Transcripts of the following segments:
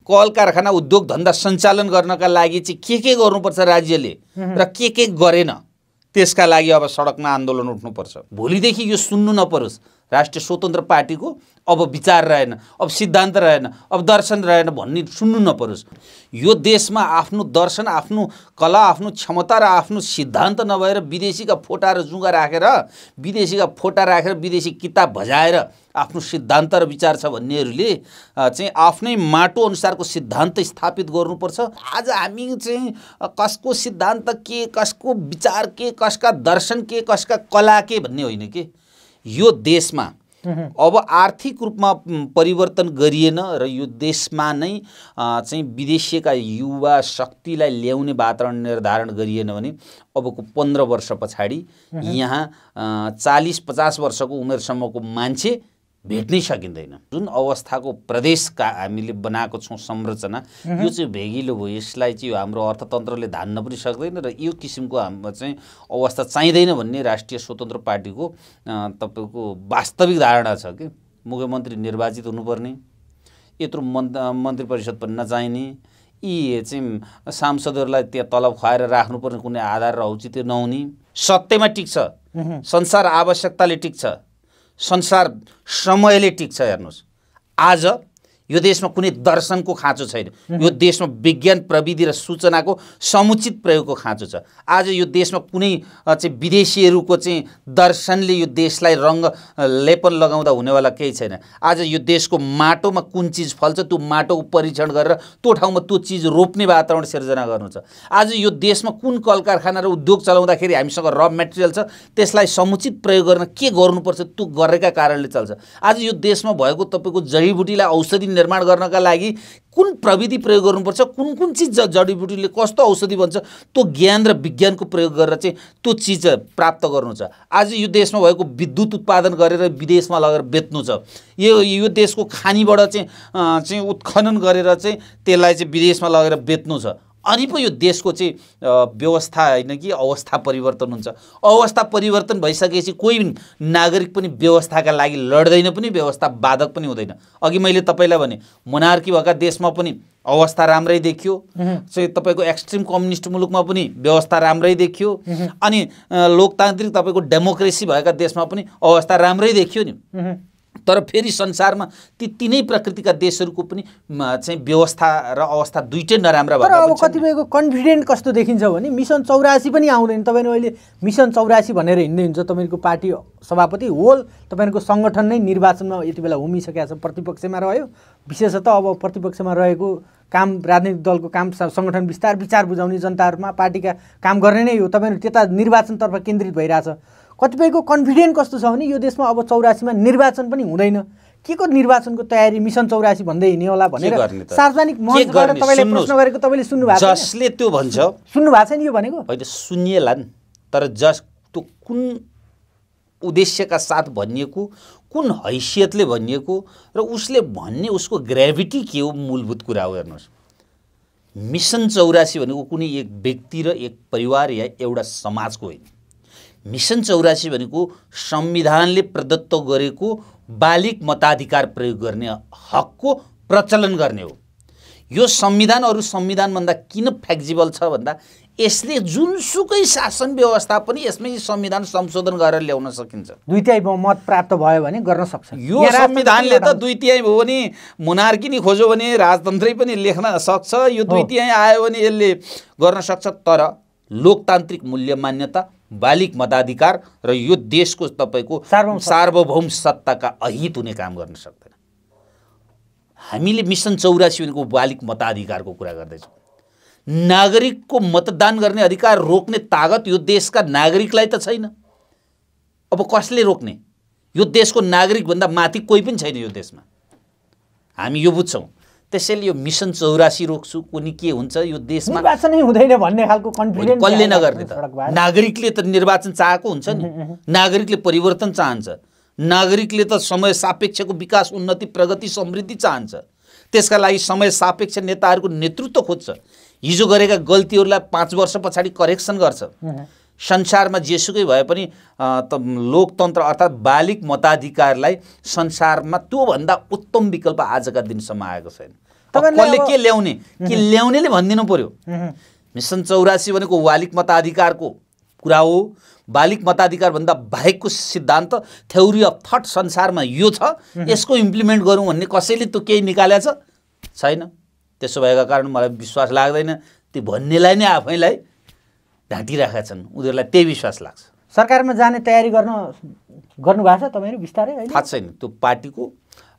Call कारखाना उद्योग धन्दा सञ्चालन गर्नका लागि चाहिँ के गर्नुपर्छ राज्यले र के गरेन त्यसका लागि अब सडकमा आन्दोलन उठ्नुपर्छ। भोलिदेखि यो सुन्नु नपरोस् राष्ट्रिय स्वतन्त्र पार्टीको अब विचार रहेन, अब सिद्धान्त रहेन, अब दर्शन रहेन भन्ने सुन्नु नपरोस्। यो देशमा आफ्नो दर्शन, आफ्नो कला, आफ्नो क्षमता र आफ्नो सिद्धान्त नभएर विदेशीका फोटा र जुङ्गा राखेर, विदेशी किताब भजाएर आफ्नो सिद्धान्त र विचार छ भन्नेहरूले चाहिँ आफ्नै माटो अनुसारको सिद्धान्त स्थापित गर्नुपर्छ। आज हामी चाहिँ कसको सिद्धान्त के, कसको विचार के, कसका दर्शन के, कसका कला के भन्ने होइन के। यो देशमा अब आर्थिक रूपमा परिवर्तन गरिएन र यो देशमा नै चाहिँ विदेशीका युवा शक्तिलाई ल्याउने वातावरण निर्धारण गरिएन भने अबको 15 वर्ष पछाडि यहाँ 40-50 वर्षको उमेरसम्मको मान्छे भेट्नै सकिँदैन। जुन अवस्थाको प्रदेशका हामीले बनाएको छौँ संरचना, यो चाहिँ भेगिलो भयो। यसलाई चाहिँ हाम्रो अर्थतन्त्रले धान्न पनि सक्दैन र यो किसिमको हाम्रो चाहिँ अवस्था चाहिँदैन भन्ने राष्ट्रिय स्वतन्त्र पार्टीको तपाईँको वास्तविक धारणा छ कि मुख्यमन्त्री निर्वाचित हुनुपर्ने, यत्रो मन्त्री परिषद पनि नचाहिने, यी चाहिँ सांसदहरूलाई त्यहाँ तलब खुवाएर राख्नुपर्ने कुनै आधार र औचित्य नहुने, सत्यमा टिक्छ, संसार आवश्यकताले टिक्छ, संसार समयले टिक्छ। हेर्नुहोस्, आज यो देशमा कुनै दर्शनको खाँचो छैन। यो देशमा विज्ञान प्रविधि र सूचनाको समुचित प्रयोगको खाँचो छ। आज यो देशमा कुनै चाहिँ विदेशीहरूको चाहिँ दर्शनले यो देशलाई रङ्ग लेपन लगाउँदा हुनेवाला केही छैन। आज यो देशको माटोमा कुन चिज फल्छ त्यो माटोको परीक्षण गरेर त्यो ठाउँमा त्यो चिज रोप्ने वातावरण सिर्जना गर्नु छ। आज यो देशमा कुन कल कारखाना र उद्योग चलाउँदाखेरि हामीसँग र मेटेरियल छ त्यसलाई समुचित प्रयोग गर्न के गर्नुपर्छ त्यो गरेका कारणले चल्छ। आज यो देशमा भएको तपाईँको जडीबुटीलाई औषधि निर्माण गर्नका लागि कुन प्रविधि प्रयोग गर्नुपर्छ, कुन चिज जडीबुटीले कस्तो औषधि बन्छ त्यो ज्ञान र विज्ञानको प्रयोग गरेर चाहिँ त्यो चिज प्राप्त गर्नु छ। आज यो देशमा भएको विद्युत उत्पादन गरेर विदेशमा लगेर बेच्नु छ। यो देशको खानीबाट चाहिँ उत्खनन गरेर चाहिँ त्यसलाई चाहिँ विदेशमा लगेर बेच्नु छ। अनि पो यो देशको चाहिँ व्यवस्था होइन कि अवस्था परिवर्तन हुन्छ। अवस्था परिवर्तन भइसकेपछि कोही नागरिक पनि व्यवस्थाका लागि लड्दैन पनि, व्यवस्था बाधक पनि हुँदैन। अघि मैले तपाईँलाई भने मोनार्की भएका देशमा पनि अवस्था राम्रै देखियो, चाहिँ तपाईँको एक्सट्रिम कम्युनिस्ट मुलुकमा पनि व्यवस्था राम्रै देखियो, अनि लोकतान्त्रिक तपाईँको डेमोक्रेसी भएका देशमा पनि अवस्था राम्रै देखियो नि। तर फेरि संसारमा ती तीनै प्रकृतिका देशहरूको पनि चाहिँ व्यवस्था र अवस्था दुईटै नराम्रा भएका छन्। अब कतिपयको कन्फिडेन्ट कस्तो देखिन्छ भने मिसन 84 पनि आउँदैन। तपाईँले अहिले मिसन 84 भनेर हिँड्दै हुन्छ। तपाईँको पार्टी सभापति होल तपाईँको सङ्गठन नै निर्वाचनमा यति बेला होमिसकेको छ, प्रतिपक्षमा रह्यो। विशेषतः अब प्रतिपक्षमा रहेको काम राजनीतिक दलको काम सङ्गठन विस्तार, विचार बुझाउने, जनताहरूमा पार्टीका काम गर्ने नै हो। तपाईँहरू त्यता निर्वाचनतर्फ केन्द्रित भइरहेछ। कतिपयको कन्फिडेन्ट कस्तो छ भने यो देशमा अब 84मा निर्वाचन पनि हुँदैन, के को निर्वाचनको तयारी मिसन 84 भन्दै हिँड्ने होला भनेर सार्वजनिक मञ्चबाट तपाईँले प्रश्न गरेको तपाईँले सुन्नु भएको छ? जसले त्यो भन्छ सुन्नु भएको छैन यो भनेको? होइन, सुनिएला नि, तर त्यो कुन उद्देश्यका साथ भनिएको, कुन हैसियतले भनिएको र उसले भन्ने उसको ग्रेभिटी के हो, मूलभूत कुरा हो। हेर्नुहोस्, मिसन 84 भनेको कुनै एक व्यक्ति र एक परिवार या एउटा समाजको होइन। मिसन 84 भनेको संविधानले प्रदत्त गरेको बालिक मताधिकार प्रयोग गर्ने हकको प्रचलन गर्ने हो। यो संविधान अरू संविधानभन्दा किन फ्लेक्सिबल छ भन्दा यसले जुनसुकै शासन व्यवस्था पनि यसमै संविधान संशोधन गरेर ल्याउन सकिन्छ। 2/3 मत प्राप्त भयो भने गर्न सक्छ। यो संविधानले त 2/3 भयो भने मोनार्की नि खोज्यो भने राजतन्त्रै पनि लेख्न सक्छ। यो 2/3 आयो भने यसले गर्न सक्छ। तर लोकतान्त्रिक मूल्य मान्यता, बालिक मताधिकार र यो देशको तपाईँको सार्वभौम सत्ताका अहित हुने काम गर्न सक्दैन। हामीले मिसन 84 भनेको बालिक मताधिकारको कुरा गर्दैछौँ। नागरिकको मतदान गर्ने अधिकार रोक्ने तागत यो देशका नागरिकलाई त छैन। अब कसले रोक्ने? यो देशको नागरिकभन्दा माथि कोही पनि छैन यो देशमा। हामी यो बुझ्छौँ। त्यसैले यो मिसन 84 रोक्छु कुनै के हुन्छ यो देशमा निर्वाचनै हुँदैन भन्ने खालको कन्फिडेन्स कसले नगर्ने त? नागरिकले त निर्वाचन चाहेको हुन्छ नि। नागरिकले परिवर्तन चाहन्छ। नागरिकले त समय सापेक्षको विकास, उन्नति, प्रगति, समृद्धि चाहन्छ। त्यसका लागि समय सापेक्ष नेताहरूको नेतृत्व खोज्छ। हिजो गरेका गल्तीहरूलाई 5 वर्ष पछाडि करेक्सन गर्छ। संसारमा जेसुकै भए पनि लोकतन्त्र अर्थात् बालिक मताधिकारलाई संसारमा त्योभन्दा उत्तम विकल्प आजका दिनसम्म आएको छैन। कसले के ल्याउने कि ल्याउनेले भनिदिनु पर्यो। मिसन 84 भनेको बालिक मताधिकारको कुरा हो। बालिक मताधिकार भन्दा बाहेकको सिद्धान्त थ्योरी अफ थट संसारमा यो छ, यसको इम्प्लिमेन्ट गरौँ भन्ने कसैले त्यो केही निकालेछ छैन। त्यसो भएका कारण मलाई विश्वास लाग्दैन ती भन्नेलाई नै आफैलाई ढाँटिरहेका छन्, उनीहरूलाई त्यही विश्वास लाग्छ। सरकारमा जाने तयारी गर्नुभएको छ तपाईँहरू बिस्तारै? थाहा छैन, त्यो पार्टीको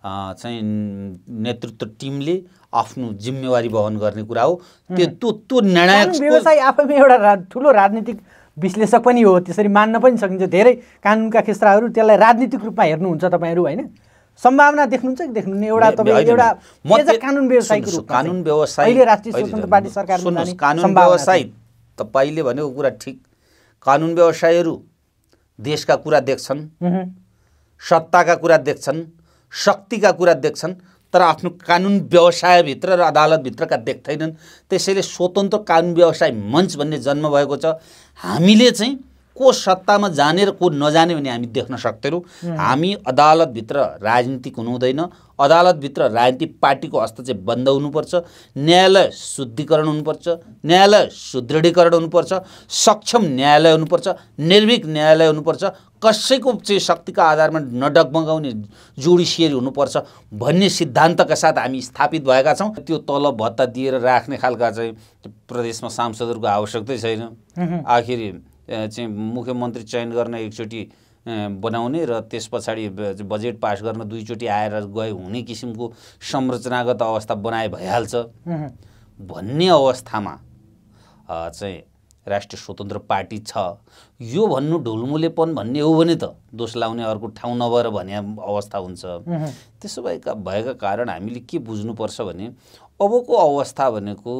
चाहिँ नेतृत्व टिमले आफ्नो जिम्मेवारी वहन गर्ने कुरा हो। त्यो निर्णायक व्यवसाय आफैमा एउटा ठुलो राजनीतिक विश्लेषक पनि हो, त्यसरी मान्न पनि सकिन्छ। धेरै कानुनका क्षेत्रहरू त्यसलाई राजनीतिक रूपमा हेर्नुहुन्छ तपाईँहरू, होइन? सम्भावना देख्नुहुन्छ कि देख्नुहुन्न? एउटा कानुन व्यवसायको रूपमा कानुन व्यवसाय अहिले राष्ट्रिय स्वतन्त्र पार्टी सरकारमा जाने कानुन व्यवसाय तपाईले भनेको कुरा ठिक। कानुन व्यवसायहरू देशका कुरा देख्छन्, सत्ताका कुरा देख्छन्, शक्तिका कुरा देख्छन्, तर आफ्नो कानुन व्यवसायभित्र र अदालतभित्रका देख्दैनन्। त्यसैले स्वतन्त्र कानुन व्यवसाय मञ्च भन्ने जन्म भएको छ। हामीले चाहिँ को सत्तामा जाने र को नजाने भने हामी देख्न सक्दैनौँ। हामी अदालतभित्र राजनीतिक हुनु हुँदैन, अदालतभित्र राजनीतिक पार्टीको हस्त चाहिँ बन्द हुनुपर्छ, न्यायालय शुद्धिकरण हुनुपर्छ, न्यायालय सुदृढीकरण हुनुपर्छ, सक्षम न्यायालय हुनुपर्छ, निर्भीक न्यायालय हुनुपर्छ, कसैको चाहिँ शक्तिका आधारमा नडगमगाउने जुडिसियरी हुनुपर्छ भन्ने सिद्धान्तका साथ हामी स्थापित भएका छौँ। त्यो तलब भत्ता दिएर राख्ने खालका चाहिँ प्रदेशमा सांसदहरूको आवश्यकतै छैन। आखिर चाहिँ मुख्यमन्त्री चयन गर्न एकचोटि बनाउने र त्यस पछाडि बजेट पास गर्न दुईचोटि आएर गए हुने किसिमको संरचनागत अवस्था बनाए भइहाल्छ भन्ने अवस्थामा चाहिँ राष्ट्रिय स्वतन्त्र पार्टी छ। यो भन्नु ढुलमुलेपन भन्ने हो भने त दोष लाउने अर्को ठाउँ नभएर भन्ने अवस्था हुन्छ। त्यसो भएका कारण हामीले के बुझ्नुपर्छ भने अबको अवस्था भनेको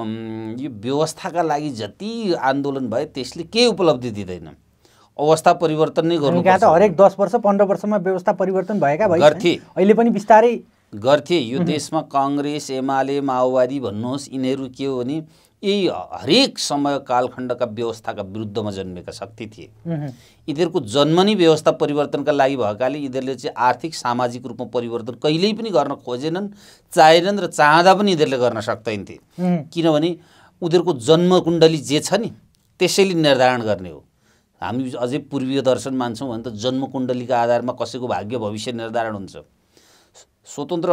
यो व्यवस्थाका लागि जति आन्दोलन भए त्यसले केही उपलब्धि दिँदैन। अवस्था परिवर्तन नै गर्नुपर्छ। हरेक 10 वर्ष 15 वर्षमा व्यवस्था परिवर्तन भएका गर्थे, अहिले पनि बिस्तारै गर्थे। यो देशमा काङ्ग्रेस, एमाले, माओवादी भन्नुहोस्, यिनीहरू के हो भने यही हरेक समय कालखण्डका व्यवस्थाका विरुद्धमा जन्मेका शक्ति थिए। यिनीहरूको जन्म नै व्यवस्था परिवर्तनका लागि भएकाले यिनीहरूले चाहिँ आर्थिक सामाजिक रूपमा परिवर्तन कहिल्यै पनि गर्न खोजेनन्, चाहेनन् र चाहँदा पनि यिनीहरूले गर्न सक्दैनथे। किनभने उनीहरूको जन्मकुण्डली जे छ नि त्यसैले निर्धारण गर्ने हो। हामी अझै पूर्वीय दर्शन मान्छौँ भने त जन्मकुण्डलीका आधारमा कसैको भाग्य भविष्य निर्धारण हुन्छ। स्वतन्त्र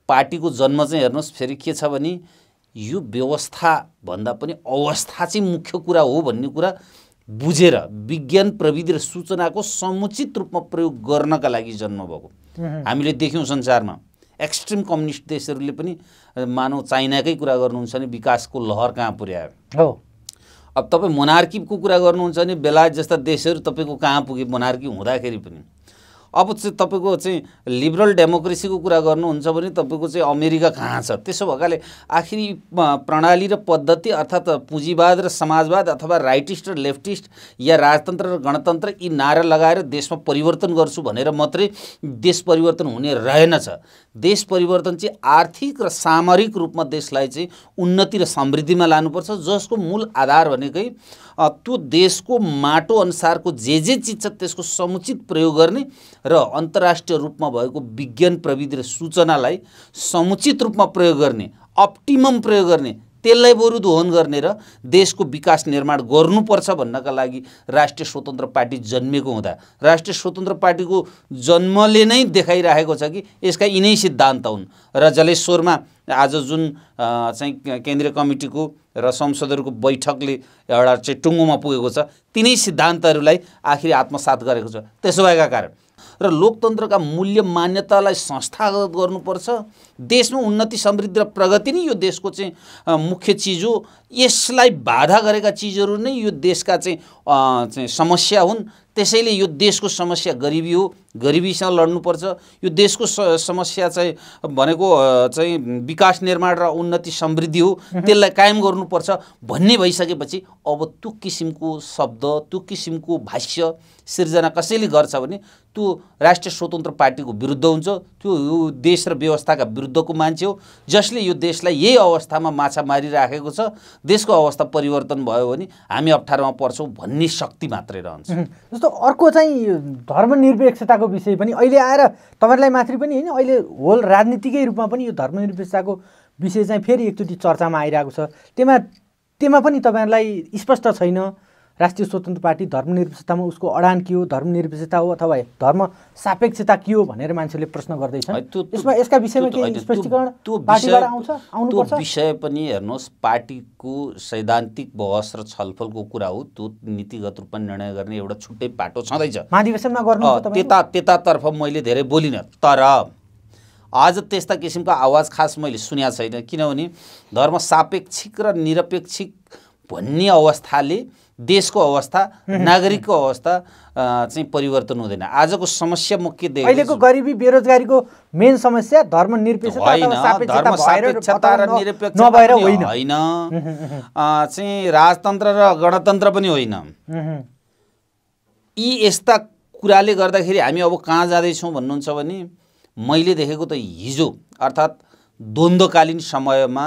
पार्टीको जन्म चाहिँ हेर्नुहोस्, फेरि के छ भने यो व्यवस्था भन्दा पनि अवस्था चाहिँ मुख्य कुरा हो भन्ने कुरा बुझेर विज्ञान प्रविधि र सूचनाको समुचित रूपमा प्रयोग गर्नका लागि जन्म भएको हामीले देख्यौँ। संसारमा एक्सट्रिम कम्युनिस्ट देशहरूले पनि मानव चाइनाकै कुरा गर्नुहुन्छ भने विकासको लहर कहाँ पुर्यायो। अब तपाईँ मोनार्कीको कुरा गर्नुहुन्छ भने बेलायत जस्ता देशहरू तपाईँको कहाँ पुगे मोनार्की हुँदाखेरि पनि। अब चाहिँ तपाईँको चाहिँ लिबरल डेमोक्रेसीको कुरा गर्नुहुन्छ भने तपाईँको चाहिँ अमेरिका कहाँ छ। त्यसो भएकाले आखिरी प्रणाली र पद्धति अर्थात् पुँजीवाद र समाजवाद अथवा राइटिस्ट र लेफ्टिस्ट या राजतन्त्र र गणतन्त्र यी नारा लगाएर देशमा परिवर्तन गर्छु भनेर मात्रै देश परिवर्तन हुने रहेनछ। देश परिवर्तन चाहिँ आर्थिक र सामरिक रूपमा देशलाई चाहिँ उन्नति र समृद्धिमा लानुपर्छ, जसको मूल आधार भनेकै त्यो देशको माटो अनुसारको जे चिज छ त्यसको समुचित प्रयोग गर्ने र अन्तर्राष्ट्रिय रूपमा भएको विज्ञान प्रविधि र सूचनालाई समुचित रूपमा प्रयोग गर्ने, अप्टिमम प्रयोग गर्ने, त्यसलाई बरु दोहन गर्ने र देशको विकास निर्माण गर्नुपर्छ भन्नका लागि राष्ट्रिय स्वतन्त्र पार्टी जन्मेको हुँदा राष्ट्रिय स्वतन्त्र पार्टीको जन्मले नै देखाइरहेको छ कि यसका यिनै सिद्धान्त हुन्। र जलेश्वरमा आज जुन चाहिँ केन्द्रीय कमिटीको र संसदहरूको बैठकले एउटा चाहिँ टुङ्गोमा पुगेको छ तिनै सिद्धान्तहरूलाई आखिर आत्मसात गरेको छ। त्यसो भएका कारण र लोकतन्त्रका मूल्य मान्यतालाई संस्थागत गर्नुपर्छ। देशमा उन्नति समृद्धि र प्रगति नै यो देशको चाहिँ मुख्य चिज हो। यसलाई बाधा गरेका चिजहरू नै यो देशका चाहिँ समस्या हुन्। त्यसैले यो देशको समस्या गरिबी हो, गरिबीसँग लड्नुपर्छ। यो देशको समस्या चाहिँ भनेको चाहिँ विकास निर्माण र उन्नति समृद्धि हो, त्यसलाई कायम गर्नुपर्छ भन्ने भइसकेपछि अब त्यो किसिमको शब्द, त्यो किसिमको भाष्य सिर्जना कसैले गर्छ भने त्यो राष्ट्रिय स्वतन्त्र पार्टीको विरुद्ध हुन्छ। त्यो यो देश र व्यवस्थाका विरुद्धको मान्छे हो, जसले यो देशलाई यही अवस्थामा माछा मारिराखेको छ। देशको अवस्था परिवर्तन भयो भने हामी अप्ठ्यारोमा पर्छौँ भन्ने शक्ति मात्रै रहन्छ। जस्तो अर्को चाहिँ धर्मनिरपेक्षताको विषय पनि अहिले आएर तपाईँहरूलाई माथि पनि होइन, अहिले होल राजनीतिकै रूपमा पनि यो धर्मनिरपेक्षताको विषय चाहिँ फेरि एकचोटि चर्चामा आइरहेको छ। त्यमा पनि तपाईँहरूलाई स्पष्ट छैन राष्ट्रिय स्वतन्त्र पार्टी धर्मनिरपेक्षतामा उसको अडान के हो, धर्मनिरपेक्षता हो अथवा धर्म सापेक्षता के हो भनेर मान्छेले प्रश्न गर्दैछन्। यसका विषयमा केही स्पष्टीकरण पार्टीबाट आउनुपर्छ। त्यो विषय पनि हेर्नुहोस्, पार्टीको सैद्धान्तिक बहस र छलफलको कुरा हो। त्यो नीतिगत रूपमा निर्णय गर्ने एउटा छुट्टै पाटो छँदैछ। महाधिवेशनमा गर्नु त्यतातर्फ मैले धेरै बोलिनँ, तर आज त्यस्ता किसिमको आवाज खास मैले सुनेको छैन। किनभने धर्म सापेक्षिक र निरपेक्षिक भन्ने अवस्थाले देशको अवस्था, नागरिकको अवस्था चाहिँ परिवर्तन हुँदैन। आजको समस्या म के देख्छु, अहिलेको गरिबी बेरोजगारीको मेन समस्या धर्मनिरपेक्षता र निरपेक्षता होइन, चाहिँ राजतन्त्र र गणतन्त्र पनि होइन। यी यस्ता कुराले गर्दाखेरि हामी अब कहाँ जाँदैछौँ भन्नुहुन्छ भने, मैले देखेको त हिजो अर्थात् द्वन्द्वकालीन समयमा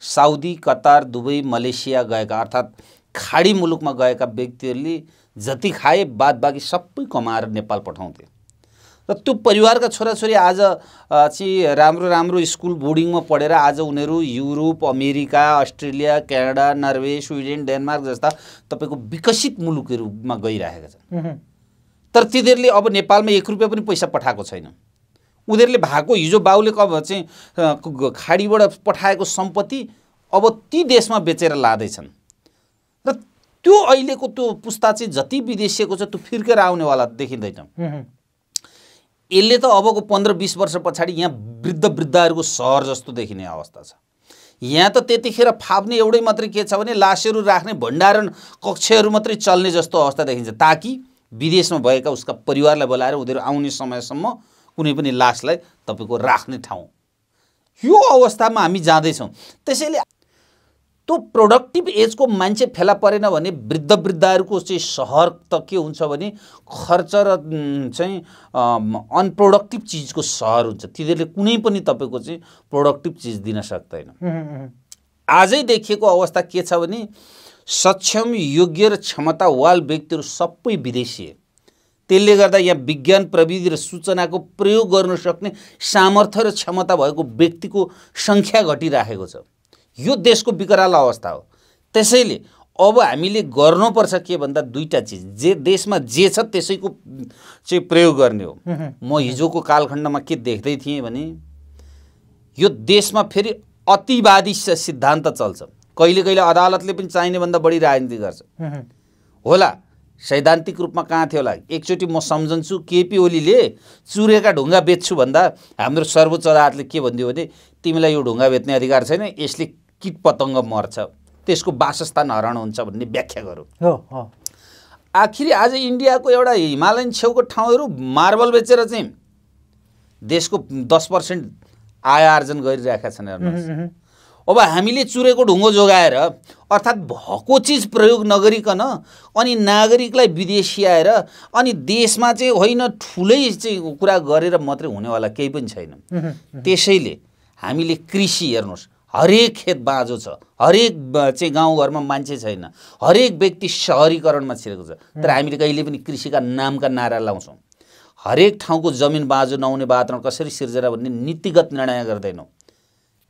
साउदी, कतार, दुबई, मलेसिया गएका अर्थात् खाडी मुलुकमा गएका व्यक्तिहरूले जति खाए बादबाकी सबै कमाएर नेपाल पठाउँथे र त्यो परिवारका छोराछोरी आज चाहिँ राम्रो राम्रो स्कुल बोर्डिङमा पढेर आज उनीहरू Europe, America, Australia, Canada, Norway, Sweden, Denmark जस्ता तपाईँको विकसित मुलुकहरूमा गइरहेका छन्। तर तिनीहरूले अब नेपालमा 1 रुपियाँ पनि पैसा पठाएको छैन। उनीहरूले भएको हिजो बाउले चाहिँ खाडीबाट पठाएको सम्पत्ति अब ती देशमा बेचेर लाँदैछन् र त्यो अहिलेको त्यो पुस्ता चाहिँ जति विदेशिएको छ त्यो फिर्केर आउनेवाला देखिँदैन। यसले त अबको 15-20 वर्ष पछाडि यहाँ वृद्ध वृद्धाहरूको सहर जस्तो देखिने अवस्था छ। यहाँ त त्यतिखेर फाप्ने एउटै मात्रै के छ भने लासहरू राख्ने भण्डारण कक्षहरू मात्रै चल्ने जस्तो अवस्था देखिन्छ, ताकि विदेशमा भएका उसका परिवारलाई बोलाएर उनीहरू आउने समयसम्म कुनै पनि लासलाई तपाईँको राख्ने ठाउँ। यो अवस्थामा हामी जाँदैछौँ। त्यसैले त्यो प्रोडक्टिभ एजको मान्छे फेला परेन भने वृद्ध वृद्धाहरूको चाहिँ सहर त के हुन्छ भने खर्च र चाहिँ अनप्रोडक्टिभ चिजको सहर हुन्छ। तिनीहरूले कुनै पनि तपाईँको चाहिँ प्रोडक्टिभ चिज दिन सक्दैन। आजै देखिएको अवस्था के छ भने सक्षम, योग्य र क्षमतावान व्यक्तिहरू सबै विदेशी। त्यसले गर्दा यहाँ विज्ञान, प्रविधि र सूचनाको प्रयोग गर्न सक्ने सामर्थ्य र क्षमता भएको व्यक्तिको सङ्ख्या घटिराखेको छ। यो देशको विकराल अवस्था हो। त्यसैले अब हामीले गर्नुपर्छ के भन्दा दुईटा चिज, जे देशमा जे छ त्यसैको चाहिँ प्रयोग गर्ने हो। म हिजोको कालखण्डमा के देख्दै थिएँ भने यो देशमा फेरि अतिवादी सिद्धान्त चल्छ। कहिले कहिले अदालतले पनि चाहिने भन्दा बढी राजनीति गर्छ होला। सैद्धान्तिक रूपमा कहाँ थियो होला? एकचोटि म सम्झन्छु केपी ओलीले चुरेका ढुङ्गा बेच्छु भन्दा हाम्रो सर्वोच्च अदालतले के भनिदियो भने तिमीलाई यो ढुङ्गा बेच्ने अधिकार छैन, यसले कीट पतङ्ग मर्छ, त्यसको वासस्थान हरण हुन्छ भन्ने व्याख्या गरौँ। आखिर आज इन्डियाको एउटा हिमालयन छेउको ठाउँहरू मार्बल बेचेर चाहिँ देशको 10% आय आर्जन गरिरहेका छन्। हेर्नुहोस्, अब हामीले चुरेको ढुङ्गो जोगाएर अर्थात् भएको चिज प्रयोग नगरिकन अनि नागरिकलाई विदेशियाएर अनि देशमा चाहिँ होइन ठुलै चाहिँ कुरा गरेर मात्रै हुनेवाला केही पनि छैन। त्यसैले हामीले कृषि हेर्नुहोस्, हरेक खेत बाँझो छ, हरेक चाहिँ गाउँघरमा मान्छे छैन, हरेक व्यक्ति सहरीकरणमा छिरेको छ, तर हामीले कहिले पनि कृषिका नामका नारा लाउँछौँ। हरेक ठाउँको जमिन बाँझो नहुने वातावरण कसरी सिर्जना भन्ने नीतिगत निर्णय गर्दैनौँ।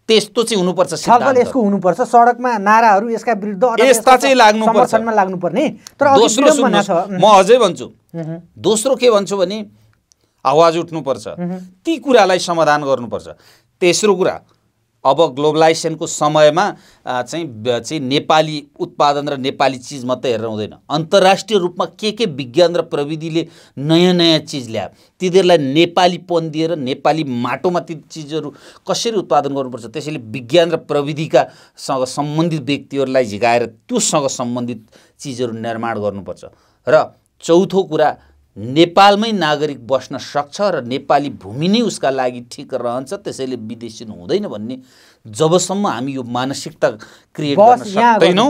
त्यस्तो चाहिँ हुनुपर्छ, छलफल यसको हुनुपर्छ। सडकमा नाराहरू यसका विरुद्ध यस्ता चाहिँ लाग्नुपर्ने। तर दोस्रो म अझै भन्छु, दोस्रो के भन्छु भने आवाज उठ्नुपर्छ, ती कुरालाई समाधान गर्नुपर्छ। तेस्रो कुरा, अब ग्लोबलाइजेसनको समयमा चाहिँ नेपाली उत्पादन र नेपाली चिज मात्रै हेरेर हुँदैन। अन्तर्राष्ट्रिय रूपमा के विज्ञान र प्रविधिले नयाँ नयाँ चिज ल्यायो, तिनीहरूलाई नेपालीपन दिएर नेपाली माटोमा ती चिजहरू कसरी उत्पादन गर्नुपर्छ। त्यसैले विज्ञान र प्रविधिकासँग सम्बन्धित व्यक्तिहरूलाई झिकाएर त्योसँग सम्बन्धित चिजहरू निर्माण गर्नुपर्छ। र चौथो कुरा, नेपालमै नागरिक बस्न सक्छ र नेपाली भूमि नै उसका लागि ठिक रहन्छ, त्यसैले विदेशी हुँदैन भन्ने जबसम्म हामी यो मानसिकता क्रिएट गर्न सक्दैनौँ,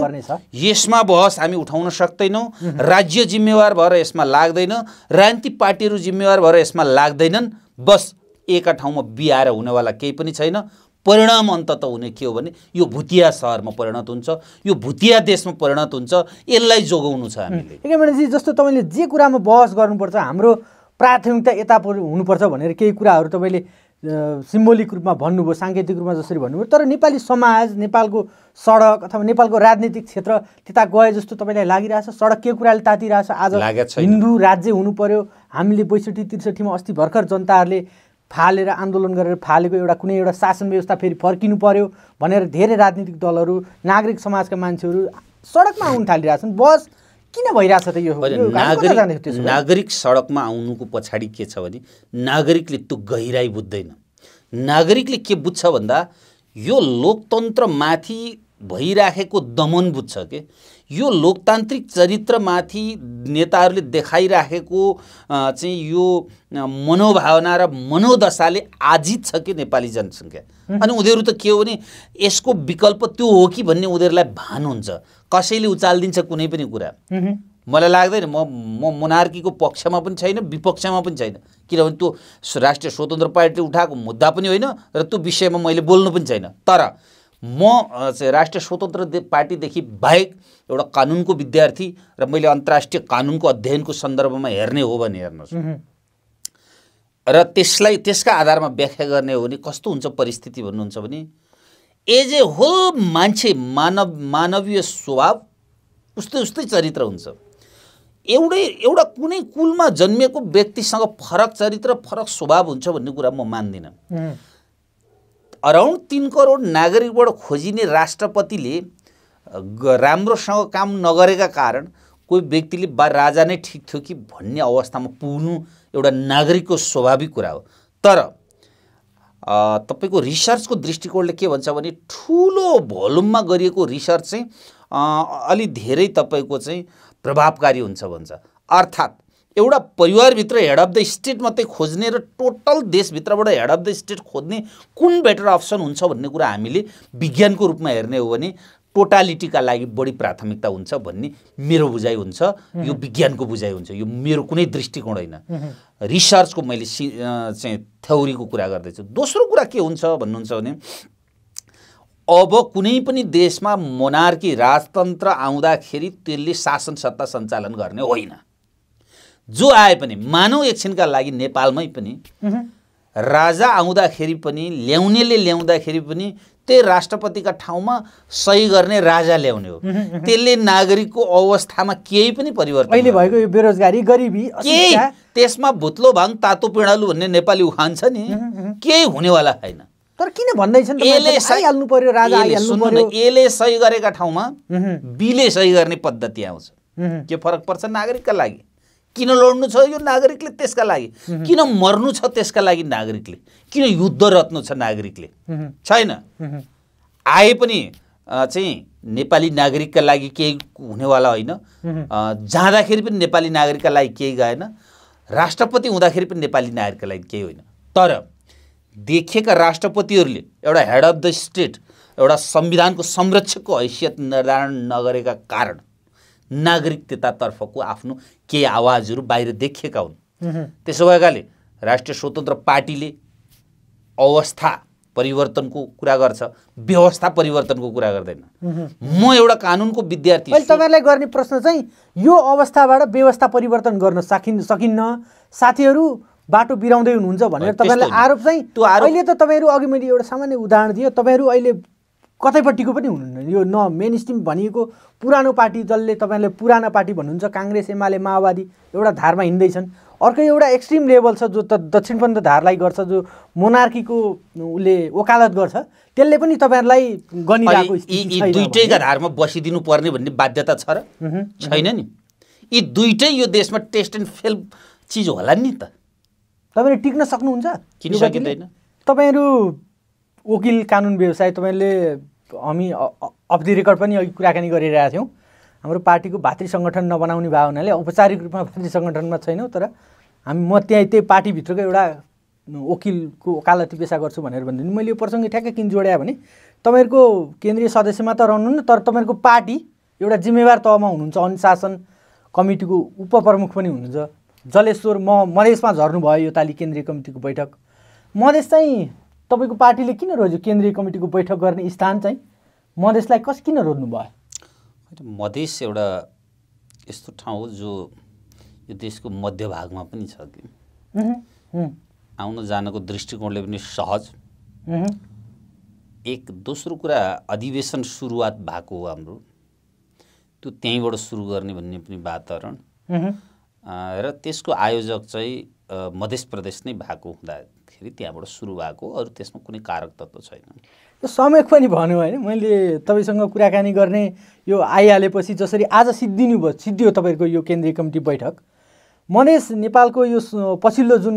यसमा बहस हामी उठाउन सक्दैनौँ। राज्य जिम्मेवार भएर यसमा लाग्दैन, राजनीतिक पार्टीहरू जिम्मेवार भएर यसमा लाग्दैनन्। बस एका ठाउँमा बिहाएर हुनेवाला केही पनि छैन। परिणाम अन्ततः हुने के हो भने यो भुतिया सहरमा परिणत हुन्छ, यो भुतिया देशमा परिणत हुन्छ। यसलाई जोगाउनु छ हामीले। एकेमणिजी, जस्तो तपाईँले जे कुरामा बहस गर्नुपर्छ, हाम्रो प्राथमिकता यता हुनुपर्छ भनेर केही कुराहरू तपाईँले सिम्बोलिक रूपमा भन्नुभयो, साङ्केतिक रूपमा जसरी भन्नुभयो, तर नेपाली समाज, नेपालको सडक अथवा नेपालको राजनीतिक क्षेत्र त्यता गए जस्तो तपाईँलाई लागिरहेछ? सडक के कुराले तातिरहेछ? आज हिन्दू राज्य हुनु पर्यो, हामीले 62-63 मा अस्ति भर्खर जनताहरूले फालेर आन्दोलन गरेर फालेको एउटा कुनै एउटा शासन व्यवस्था फेरि फर्किनु पर्यो भनेर धेरै राजनीतिक दलहरू, नागरिक समाजका मान्छेहरू सडकमा आउन थालिरहेछन्। बस किन भइरहेछ त यो? नागरिक सडकमा आउनुको पछाडि के छ भने नागरिकले त्यो गहिराई बुझ्दैन। नागरिकले के बुझ्छ भन्दा यो लोकतन्त्रमाथि भइराखेको दमन बुझ्छ के, यो लोकतान्त्रिक चरित्रमाथि नेताहरूले देखाइराखेको चाहिँ यो मनोभावना र मनोदशाले आजित छ कि नेपाली जनसङ्ख्या। अनि उनीहरू त के हो भने यसको विकल्प त्यो हो कि भन्ने उनीहरूलाई भान हुन्छ। कसैले उचालिदिन्छ कुनै पनि कुरा। मलाई लाग्दैन म मोनार्कीको पक्षमा पनि छैन, विपक्षमा पनि छैन, किनभने त्यो राष्ट्रिय स्वतन्त्र पार्टीले उठाएको मुद्दा पनि होइन र त्यो विषयमा मैले बोल्नु पनि छैन। तर म राष्ट्रिय स्वतन्त्र पार्टीदेखि बाहेक एउटा कानुनको विद्यार्थी र मैले अन्तर्राष्ट्रिय कानुनको अध्ययनको सन्दर्भमा हेर्ने हो भने हेर्नुहोस्, र त्यसका आधारमा व्याख्या गर्ने हो भने कस्तो हुन्छ परिस्थिति भन्नुहुन्छ भने एज ए होल मान्छे मानवीय स्वभाव उस्तै उस्तै चरित्र हुन्छ। एउटा कुनै कुलमा जन्मिएको व्यक्तिसँग फरक चरित्र फरक स्वभाव हुन्छ भन्ने कुरा म मान्दिनँ। अराउन्ड 3 करोड नागरिकबाट खोजिने राष्ट्रपतिले राम्रोसँग काम नगरेका कारण कोही व्यक्तिले राजा नै ठिक थियो कि भन्ने अवस्थामा पुग्नु एउटा नागरिकको स्वाभाविक कुरा हो। तर तपाईँको रिसर्चको दृष्टिकोणले के भन्छ भने ठुलो भोल्युममा गरिएको रिसर्च चाहिँ अलि धेरै तपाईँको चाहिँ प्रभावकारी हुन्छ भन्छ। अर्थात् एउटा परिवारभित्र हेड अफ द स्टेट मात्रै खोज्ने र टोटल देशभित्रबाट हेड अफ द स्टेट खोज्ने कुन बेटर अप्सन हुन्छ भन्ने कुरा हामीले विज्ञानको रूपमा हेर्ने हो भने टोटालिटीका लागि बढी प्राथमिकता हुन्छ भन्ने मेरो बुझाइ हुन्छ। यो विज्ञानको बुझाइ हुन्छ, यो मेरो कुनै दृष्टिकोण होइन। रिसर्चको मैले चाहिँ थ्योरीको कुरा गर्दैछु। दोस्रो कुरा के हुन्छ भन्नुहुन्छ भने अब कुनै पनि देशमा मोनार्की राजतन्त्र आउँदाखेरि त्यसले शासन सत्ता सञ्चालन गर्ने होइन। जो आए पनि मानव एकछिनका लागि नेपालमै पनि राजा आउँदाखेरि पनि ल्याउनेले ल्याउँदाखेरि पनि त्यही राष्ट्रपतिका ठाउँमा सही गर्ने राजा ल्याउने हो। त्यसले नागरिकको अवस्थामा केही पनि परिवर्तन अहिले भएको यो बेरोजगारी गरिबी केही त्यसमा भुत्लो भाङ तातो पिँडालु भन्ने नेपाली उखान छ नि, केही हुनेवाला छैन। तर किन भन्दैछन् आइहाल्नु पर्यो, राजा आइहाल्नु पर्यो? एले सही गरेका ठाउँमा बीले सही गर्ने पद्धति आउँछ। के फरक पर्छ नागरिकका लागि? किन लड्नु छ यो नागरिकले त्यसका लागि? किन मर्नु छ त्यसका लागि नागरिकले? किन युद्ध रत्नु छ नागरिकले? छैन। आए पनि चाहिँ नेपाली नागरिकका लागि केही हुनेवाला होइन। जाँदाखेरि पनि नेपाली नागरिकका लागि केही गएन, राष्ट्रपति हुँदाखेरि पनि नेपाली नागरिकका लागि केही होइन। तर देखिएका राष्ट्रपतिहरूले एउटा हेड अफ द स्टेट, एउटा संविधानको संरक्षकको हैसियत निर्धारण नगरेका कारण नागरिक त्यतातर्फको आफ्नो केही आवाजहरू बाहिर देखिएका हुन्। त्यसो भएकाले राष्ट्रिय स्वतन्त्र पार्टीले अवस्था परिवर्तनको कुरा गर्छ, व्यवस्था परिवर्तनको कुरा गर्दैन। म एउटा कानुनको विद्यार्थी। अहिले तपाईँलाई गर्ने प्रश्न चाहिँ यो अवस्थाबाट व्यवस्था परिवर्तन गर्न सकिन्न, साथीहरू बाटो बिराउँदै हुनुहुन्छ भनेर तपाईँलाई आरोप चाहिँ। अहिले त तपाईँहरू अघि मैले एउटा सामान्य उदाहरण दिएँ, तपाईँहरू अहिले कतैपट्टिको पनि हुनुहुन्न। यो न मेन स्ट्रिम भनिएको पुरानो पार्टी जसले तपाईँले पुराना पार्टी भन्नुहुन्छ, काङ्ग्रेस एमाले माओवादी एउटा धारमा हिँड्दैछन्। अर्कै एउटा एक्सट्रिम लेभल छ जो त दक्षिणपन्थी धारलाई गर्छ, जो मोनार्कीको उसले वकालत गर्छ, त्यसले पनि तपाईँहरूलाई गनिरहेको यी दुईटैका धारमा बसिदिनु पर्ने भन्ने बाध्यता छ र छैन नि? यी दुईटै यो देशमा टेस्ट एन्ड फेल चिज होला नि त। तपाईँले टिक्न सक्नुहुन्छ? किन सकिँदैन? तपाईँहरू वकिल कानुन व्यवसाय, तपाईँले हामी अफ द रेकर्ड पनि अघि कुराकानी गरिरहेका थियौँ। हाम्रो पार्टीको भातृ सङ्गठन नबनाउने भयो हुनाले औपचारिक रूपमा भातृ सङ्गठनमा छैनौँ, तर म त्यही पार्टीभित्रको एउटा वकिलको वकालती पेसा गर्छु भनेर भनिदिनु। मैले यो प्रसङ्ग ठ्याक्कै किन जोड्या भने तपाईँहरूको केन्द्रीय सदस्यमा त रहनुहुन्न, तर तपाईँहरूको पार्टी एउटा जिम्मेवार तहमा हुनुहुन्छ, अनुशासन कमिटीको उपप्रमुख पनि हुनुहुन्छ। जलेश्वर मधेसमा झर्नुभयो योपालि केन्द्रीय कमिटीको बैठक। मधेस चाहिँ तपाईँको पार्टीले किन रोज्यो? केन्द्रीय कमिटीको बैठक गर्ने स्थान चाहिँ मधेसलाई किन रोज्नु भयो? मधेस एउटा यस्तो ठाउँ हो जो यो देशको मध्यभागमा पनि छ कि आउन जानको दृष्टिकोणले पनि सहज। उहुँ, एक दोस्रो कुरा अधिवेशन सुरुवात भएको हो हाम्रो, त्यो त्यहीँबाट सुरु गर्ने भन्ने पनि वातावरण उहुँ। र त्यसको आयोजक चाहिँ मध्य प्रदेश नै भएको हुँदाखेरि त्यहाँबाट सुरु भएको, अरू त्यसमा कुनै कारक तत्त्व छैन। यो समय पनि भन्यो होइन, मैले तपाईँसँग कुराकानी गर्ने यो आइहालेपछि जसरी आज सिद्धियो तपाईँहरूको यो केन्द्रीय कमिटी बैठक, मधेस नेपालको यो पछिल्लो जुन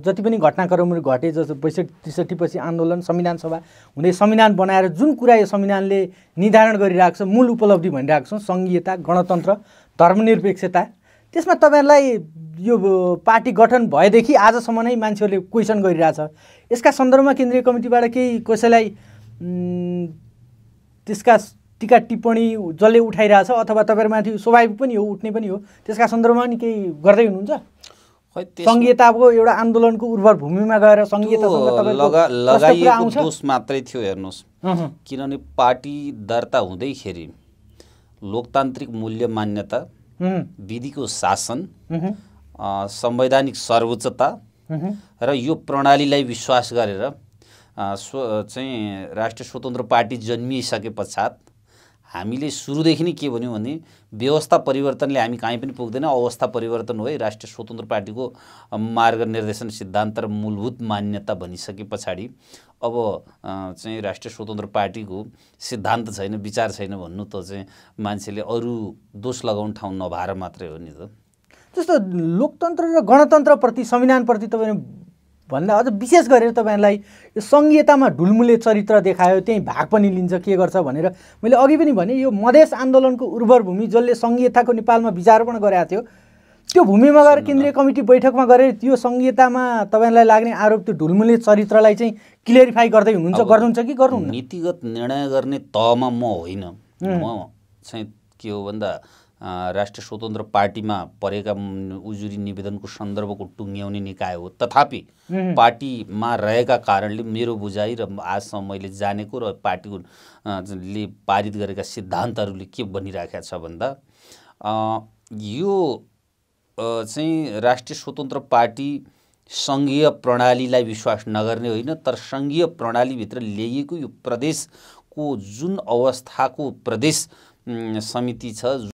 जति पनि घटनाक्रमहरू घटे, जस्तो 62-63 पछि आन्दोलन, संविधान सभा हुँदै संविधान बनाएर जुन कुरा यो संविधानले निर्धारण गरिरहेको छ, मूल उपलब्धि भनिरहेको छौँ, सङ्घीयता, गणतन्त्र, धर्मनिरपेक्षता, त्यसमा तपाईँहरूलाई यो पार्टी गठन भएदेखि आजसम्म नै मान्छेहरूले क्वेसन गरिरहेछ। यसका सन्दर्भमा केन्द्रीय कमिटीबाट केही कसैलाई त्यसका टीका टिप्पणी जसले उठाइरहेछ अथवा तपाईँहरूमाथि स्वाभाविक पनि हो, उठ्ने पनि हो, त्यसका सन्दर्भमा नि केही गर्दै हुनुहुन्छ? सङ्घीयताको एउटा आन्दोलनको उर्वर भूमिमा गएर सङ्घीयतासँग लगाइएको दोष मात्रै थियो हेर्नुहोस्, किनभने पार्टी दर्ता हुँदैखेरि लोकतान्त्रिक मूल्य मान्यता, विधिको शासन, संवैधानिक सर्वोच्चता र यो प्रणालीलाई विश्वास गरेर चाहिँ राष्ट्रिय स्वतन्त्र पार्टी जन्मिसके पश्चात हामीले सुरुदेखि नै के भन्यौँ भने व्यवस्था परिवर्तनले हामी कहीँ पनि पुग्दैन, अवस्था परिवर्तन हो है। राष्ट्रिय स्वतन्त्र पार्टीको मार्ग निर्देशन सिद्धान्त र मूलभूत मान्यता भनिसके पछाडि अब चाहिँ राष्ट्रिय स्वतन्त्र पार्टीको सिद्धान्त छैन, विचार छैन भन्नु त चाहिँ मान्छेले अरू दोष लगाउने ठाउँ नभएर मात्रै हो नि त। जस्तो लोकतन्त्र र गणतन्त्रप्रति, संविधानप्रति तपाईँ भन्दा अझ विशेष गरेर तपाईँहरूलाई यो सङ्घीयतामा ढुलमुले चरित्र देखायो, त्यही भाग पनि लिन्छ, के गर्छ भनेर मैले अघि पनि भने, यो मधेस आन्दोलनको उर्वर भूमि जसले सङ्घीयताको नेपालमा विचारोपण गरेको थियो, त्यो भूमिमा गएर केन्द्रीय कमिटी बैठकमा गएर त्यो सङ्घीयतामा तपाईँलाई लाग्ने आरोप, त्यो ढुलमुले चरित्रलाई चाहिँ क्लियरिफाई गर्नुहुन्छ कि गर्नुहुन्न? नीतिगत निर्णय गर्ने तहमा म होइन, म चाहिँ के हो भन्दा राष्ट्रिय स्वतन्त्र पार्टीमा परेका उजुरी निवेदनको सन्दर्भको टुङ्ग्याउने निकाय हो। तथापि पार्टीमा रहेका कारणले मेरो बुझाइ र आजसम्म मैले जानेको र पार्टीको ले पारित गरेका सिद्धान्तहरूले के बनिरहेका छ भन्दा यो चाहिँ राष्ट्रिय स्वतन्त्र पार्टी सङ्घीय प्रणालीलाई विश्वास नगर्ने होइन, तर सङ्घीय प्रणालीभित्र ल्याइएको यो प्रदेशको जुन अवस्थाको प्रदेश समिति छ,